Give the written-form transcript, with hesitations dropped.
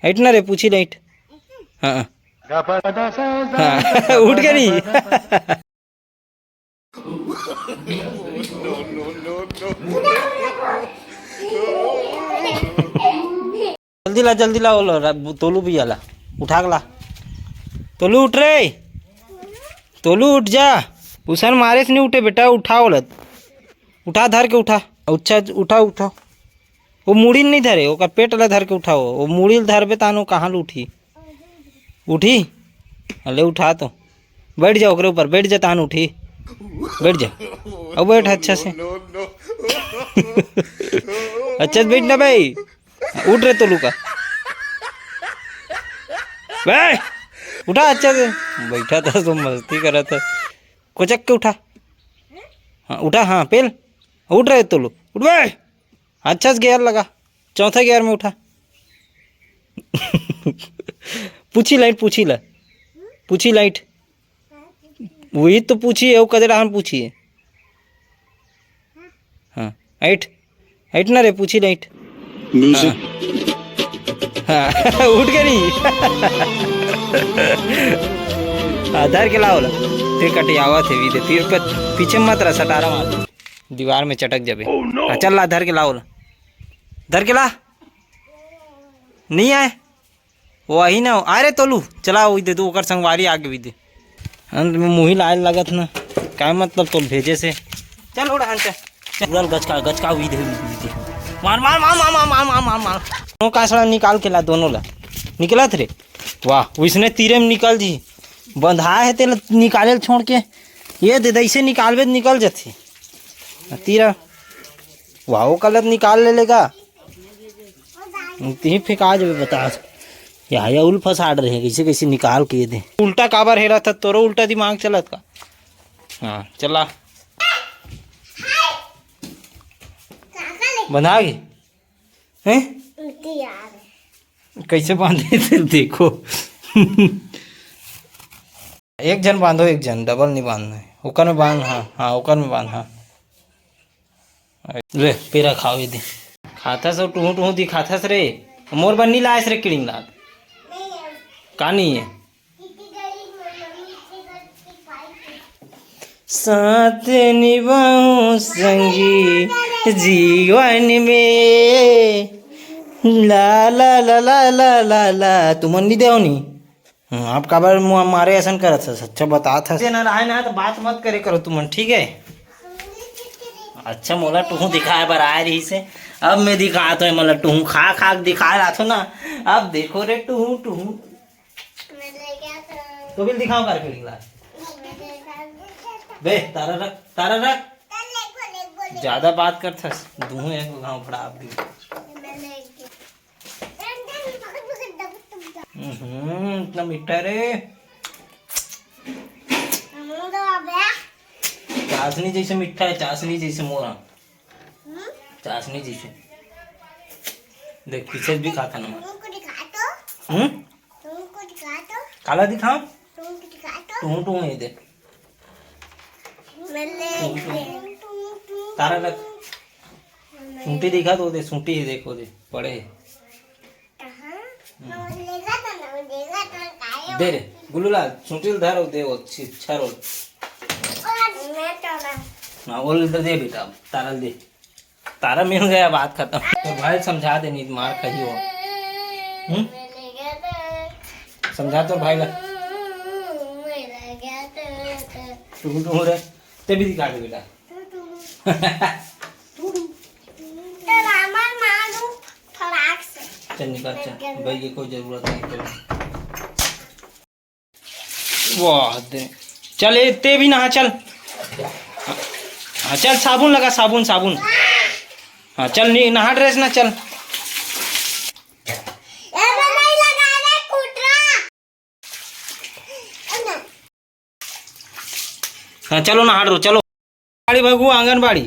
Height ना रे पूछी लाइट। हाँ हाँ उठ के नहीं। जल्दी ला वो तोलू भी आला उठा के ला। तोलू उठ रे, तोलू उठ जा। उसन मारे से नहीं उठे बेटा, उठा बोलत, उठा धर के उठा। अच्छा उठा उठा, वो मुड़ी नहीं धरे, वो पेट ला धर के उठाओ। वो मुड़ी धरबे तानो कहाँ उठी उठी। अले उठा तो बैठ जा ओकरे ऊपर, बैठ जा तान उठी, बैठ जा। अब बैठ अच्छा से। अच्छा से बैठ ना भाई, उठ रहे तो लुका भाई, उठा अच्छा से। बैठा था तो मस्ती कर रहा था, कोचक के उठा। हाँ उठा, हाँ पेल उठ रहे तो लो, उठ भाई। अच्छा से गियर लगा, चौथा गियर में उठा। पूछी लाइट, पूछी ला, पूछी लाइट, वही तो पूछी है वो कदरा हम पूछी है। हाँ हाइट, हाइट ना रे पूछी लाइट। हाँ हाँ उठ के नहीं। धर के लाओ ला, फिर कटियावा थे भी फिर पीछे मत रहा, सटारा मार दीवार में चटक जाबे। हाँ चल ला, धर के लाओ ला, धर के ला। नहीं आए वही ना, आ रे तोलू चला वही दे दो, ओकर संगवारी आगे भी दे। अंत में मुही लाए लागत ना, क्या मतलब तो भेजे से। चल उड़ा अंत चल, गचका हुई दे, मार मार मार मार मार मार मार मार मार। दोनों कासड़ा निकाल के ला, दोनों ला निकला थे रे। वाह उसने तीरे में निकल जी, बंधा है तेल निकाले छोड़ के, ये दे ऐसे निकालबे निकल जाती तीरा। वाह वो कलर निकाल ले लेगा, तीन फेंका जाए। बता या उल फसाड़ रहे कैसे कैसे निकाल के दे। उल्टा काबर हेरा था तोरो, उल्टा दिमाग चलत का। हाँ चला बंधा गए हैं, कैसे बांधे थे देखो। एक जन बांधो, एक जन, डबल नहीं बांधना है। ओकर में बांध, हाँ हाँ ओकर में बांध। हाँ ले पेरा खाओ ये दे, खाता सब टूहू टूहू दिखाता रे। मोर बन्नी लाए रे किड़िंग लाग का नहीं है। साथ निभाऊं संगी जीवन में, ला ला ला ला ला ला ला। तुम नहीं दे नहीं, आप काबर मारे ऐसा कर अच्छा बता था ना रहा ना, तो बात मत करे करो तुम, ठीक है। अच्छा मोला टूहू दिखाए बर आए रही से, अब मैं दिखाता हूँ। मतलब टूहू खा खा दिखा रहा था ना, अब देखो रे टूहू टूहू तो भी दिखाओ कर के बे। तारा रख, तारा रख, ज्यादा बात कर था दूहू एक गाँव पड़ा आप भी। इतना मीठा रे, चाशनी जैसे मीठा है, चाशनी जैसे मोरा, चाशनी जैसे। देख पीछे भी खाता ना। काला दिखाओ, टू टू नहीं दे। तारा लग सूंटी दिखा तो दे, सूंटी ही देखो दे पड़े दे रे गुल्लूलाल, सूंटी धर दे वो अच्छा रोल। हाँ बोल इधर दे बेटा, तारा दे, तारा मिल गया, बात खत्म। तो भाई समझा दे, नहीं मार कही हो। समझा तो भाई ला, टू रे ते भी दिखा दे बेटा। चल निकल चल भाई, ये कोई जरूरत नहीं तेरे। वाह दे चल, ते भी नहा चल। हाँ चल साबुन लगा, साबुन साबुन। हाँ चल नहा ड्रेस ना चल। हाँ चलो नहा रो चलो, बाड़ी भगू आंगनबाड़ी।